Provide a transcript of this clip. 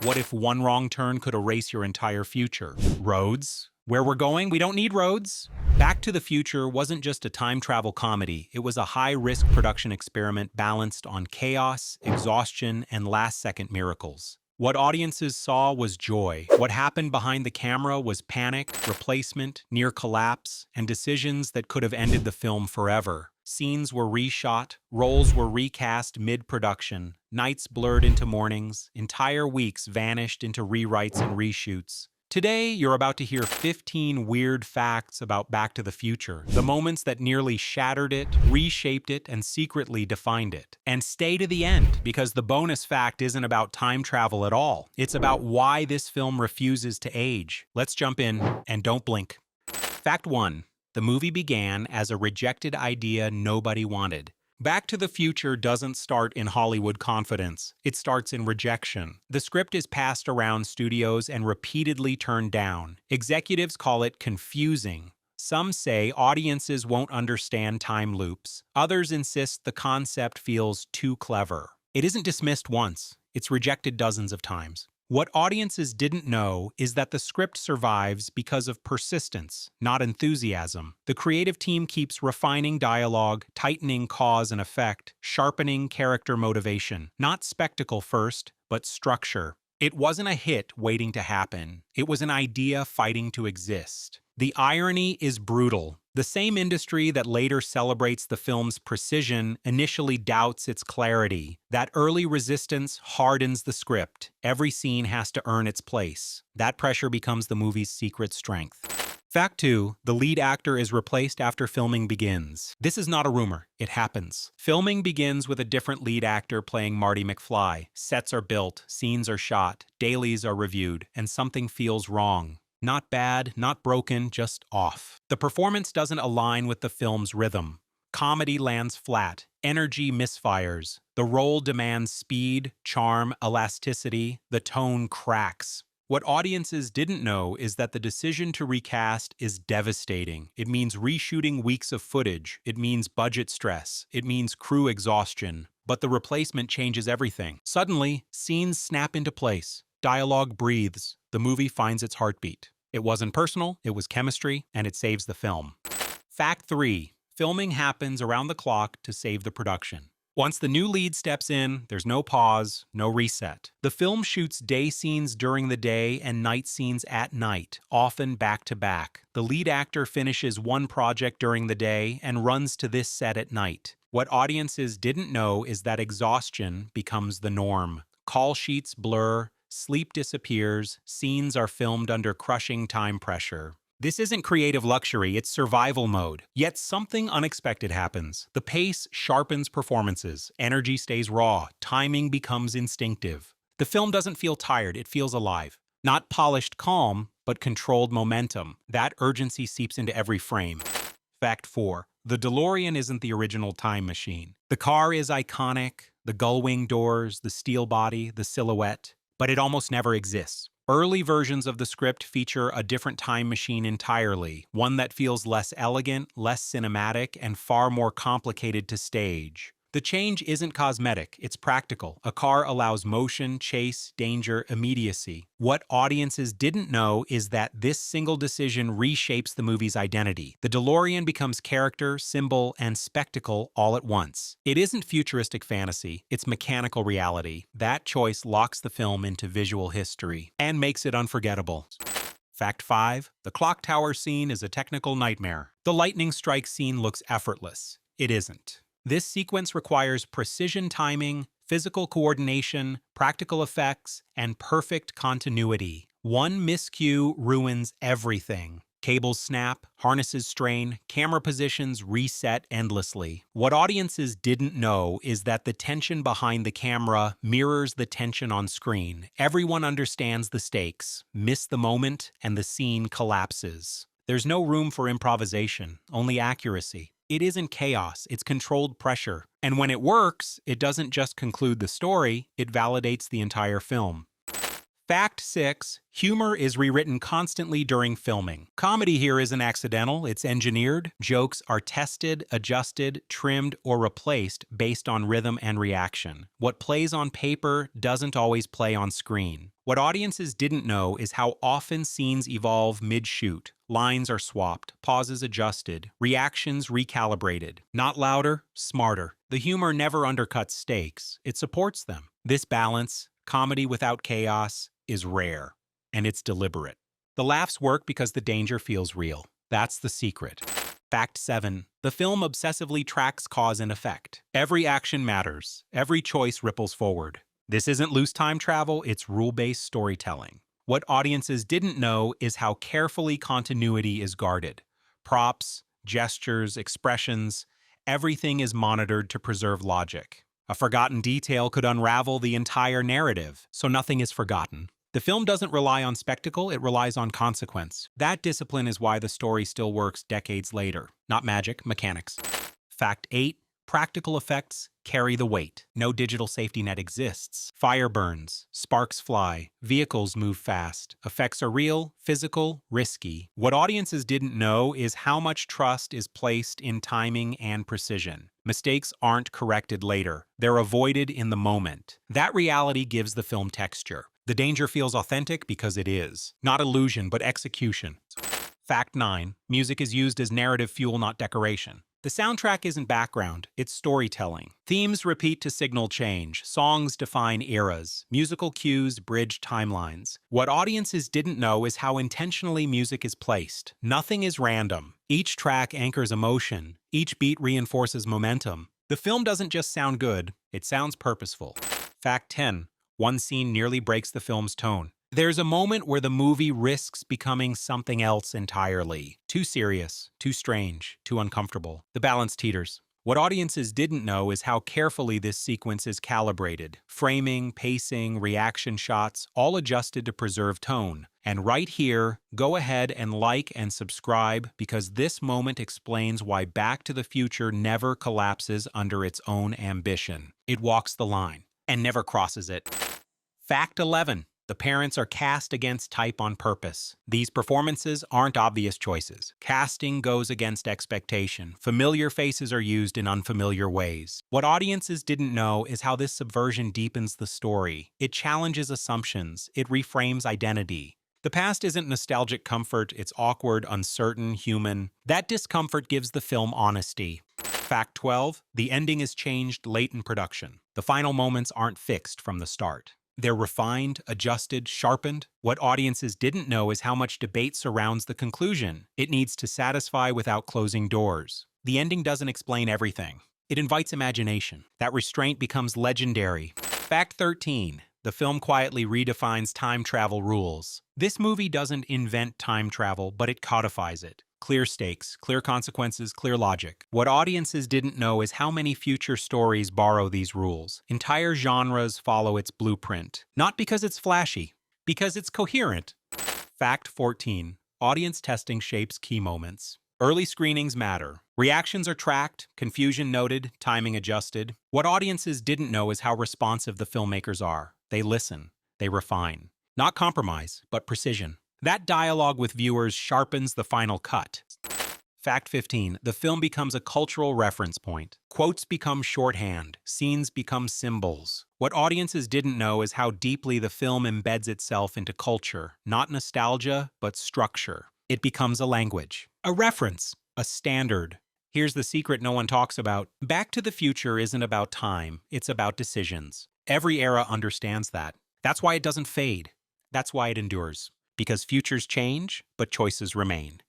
What if one wrong turn could erase your entire future? Roads? Where we're going, we don't need roads. Back to the Future wasn't just a time travel comedy, it was a high-risk production experiment balanced on chaos, exhaustion, and last-second miracles. What audiences saw was joy. What happened behind the camera was panic, replacement, near collapse, and decisions that could have ended the film forever. Scenes were reshot, roles were recast mid-production, nights blurred into mornings, entire weeks vanished into rewrites and reshoots. Today, you're about to hear 15 weird facts about Back to the Future, the moments that nearly shattered it, reshaped it, and secretly defined it. And stay to the end, because the bonus fact isn't about time travel at all. It's about why this film refuses to age. Let's jump in, and don't blink. Fact 1. The movie began as a rejected idea nobody wanted. Back to the Future doesn't start in Hollywood confidence. It starts in rejection. The script is passed around studios and repeatedly turned down. Executives call it confusing. Some say audiences won't understand time loops. Others insist the concept feels too clever. It isn't dismissed once. It's rejected dozens of times. What audiences didn't know is that the script survives because of persistence, not enthusiasm. The creative team keeps refining dialogue, tightening cause and effect, sharpening character motivation. Not spectacle first, but structure. It wasn't a hit waiting to happen. It was an idea fighting to exist. The irony is brutal. The same industry that later celebrates the film's precision initially doubts its clarity. That early resistance hardens the script. Every scene has to earn its place. That pressure becomes the movie's secret strength. Fact 2. The lead actor is replaced after filming begins. This is not a rumor. It happens. Filming begins with a different lead actor playing Marty McFly. Sets are built, scenes are shot, dailies are reviewed, and something feels wrong. Not bad, not broken, just off. The performance doesn't align with the film's rhythm. Comedy lands flat. Energy misfires. The role demands speed, charm, elasticity. The tone cracks. What audiences didn't know is that the decision to recast is devastating. It means reshooting weeks of footage. It means budget stress. It means crew exhaustion. But the replacement changes everything. Suddenly, scenes snap into place. Dialogue breathes. The movie finds its heartbeat. It wasn't personal, it was chemistry, and it saves the film. Fact 3. Filming happens around the clock to save the production. Once the new lead steps in, there's no pause, no reset. The film shoots day scenes during the day and night scenes at night, often back to back. The lead actor finishes one project during the day and runs to this set at night. What audiences didn't know is that exhaustion becomes the norm. Call sheets blur, sleep disappears, scenes are filmed under crushing time pressure. This isn't creative luxury, it's survival mode. Yet something unexpected happens. The pace sharpens performances, energy stays raw, timing becomes instinctive. The film doesn't feel tired, it feels alive. Not polished calm, but controlled momentum. That urgency seeps into every frame. Fact 4. The DeLorean isn't the original time machine. The car is iconic, the gull-wing doors, the steel body, the silhouette. But it almost never exists. Early versions of the script feature a different time machine entirely, one that feels less elegant, less cinematic, and far more complicated to stage. The change isn't cosmetic, it's practical. A car allows motion, chase, danger, immediacy. What audiences didn't know is that this single decision reshapes the movie's identity. The DeLorean becomes character, symbol, and spectacle all at once. It isn't futuristic fantasy, it's mechanical reality. That choice locks the film into visual history and makes it unforgettable. Fact 5. The clock tower scene is a technical nightmare. The lightning strike scene looks effortless. It isn't. This sequence requires precision timing, physical coordination, practical effects, and perfect continuity. One miscue ruins everything. Cables snap, harnesses strain, camera positions reset endlessly. What audiences didn't know is that the tension behind the camera mirrors the tension on screen. Everyone understands the stakes. Miss the moment, and the scene collapses. There's no room for improvisation, only accuracy. It isn't chaos, it's controlled pressure. And when it works, it doesn't just conclude the story, it validates the entire film. Fact 6. Humor is rewritten constantly during filming. Comedy here isn't accidental, it's engineered. Jokes are tested, adjusted, trimmed, or replaced based on rhythm and reaction. What plays on paper doesn't always play on screen. What audiences didn't know is how often scenes evolve mid-shoot. Lines are swapped, pauses adjusted, reactions recalibrated. Not louder, smarter. The humor never undercuts stakes, it supports them. This balance, comedy without chaos, is rare, and it's deliberate. The laughs work because the danger feels real. That's the secret. Fact 7. The film obsessively tracks cause and effect. Every action matters. Every choice ripples forward. This isn't loose time travel, it's rule-based storytelling. What audiences didn't know is how carefully continuity is guarded. Props, gestures, expressions, everything is monitored to preserve logic. A forgotten detail could unravel the entire narrative, so nothing is forgotten. The film doesn't rely on spectacle, it relies on consequence. That discipline is why the story still works decades later. Not magic, mechanics. Fact 8. Practical effects carry the weight. No digital safety net exists. Fire burns, sparks fly, vehicles move fast. Effects are real, physical, risky. What audiences didn't know is how much trust is placed in timing and precision. Mistakes aren't corrected later. They're avoided in the moment. That reality gives the film texture. The danger feels authentic because it is. Not illusion, but execution. Fact 9. Music is used as narrative fuel, not decoration. The soundtrack isn't background, it's storytelling. Themes repeat to signal change, songs define eras, musical cues bridge timelines. What audiences didn't know is how intentionally music is placed. Nothing is random. Each track anchors emotion, each beat reinforces momentum. The film doesn't just sound good, it sounds purposeful. Fact 10. One scene nearly breaks the film's tone. There's a moment where the movie risks becoming something else entirely. Too serious, too strange, too uncomfortable. The balance teeters. What audiences didn't know is how carefully this sequence is calibrated. Framing, pacing, reaction shots, all adjusted to preserve tone. And right here, go ahead and like and subscribe because this moment explains why Back to the Future never collapses under its own ambition. It walks the line and never crosses it. Fact 11. The parents are cast against type on purpose. These performances aren't obvious choices. Casting goes against expectation. Familiar faces are used in unfamiliar ways. What audiences didn't know is how this subversion deepens the story. It challenges assumptions. It reframes identity. The past isn't nostalgic comfort, it's awkward, uncertain, human. That discomfort gives the film honesty. Fact 12. The ending is changed late in production. The final moments aren't fixed from the start. They're refined, adjusted, sharpened. What audiences didn't know is how much debate surrounds the conclusion. It needs to satisfy without closing doors. The ending doesn't explain everything. It invites imagination. That restraint becomes legendary. Fact 13. The film quietly redefines time travel rules. This movie doesn't invent time travel, but it codifies it. Clear stakes, clear consequences, clear logic. What audiences didn't know is how many future stories borrow these rules. Entire genres follow its blueprint. Not because it's flashy, because it's coherent. Fact 14. Audience testing shapes key moments. Early screenings matter. Reactions are tracked, confusion noted, timing adjusted. What audiences didn't know is how responsive the filmmakers are. They listen, they refine. Not compromise, but precision. That dialogue with viewers sharpens the final cut. Fact 15. The film becomes a cultural reference point. Quotes become shorthand. Scenes become symbols. What audiences didn't know is how deeply the film embeds itself into culture. Not nostalgia, but structure. It becomes a language. A reference. A standard. Here's the secret no one talks about. Back to the Future isn't about time. It's about decisions. Every era understands that. That's why it doesn't fade. That's why it endures. Because futures change, but choices remain.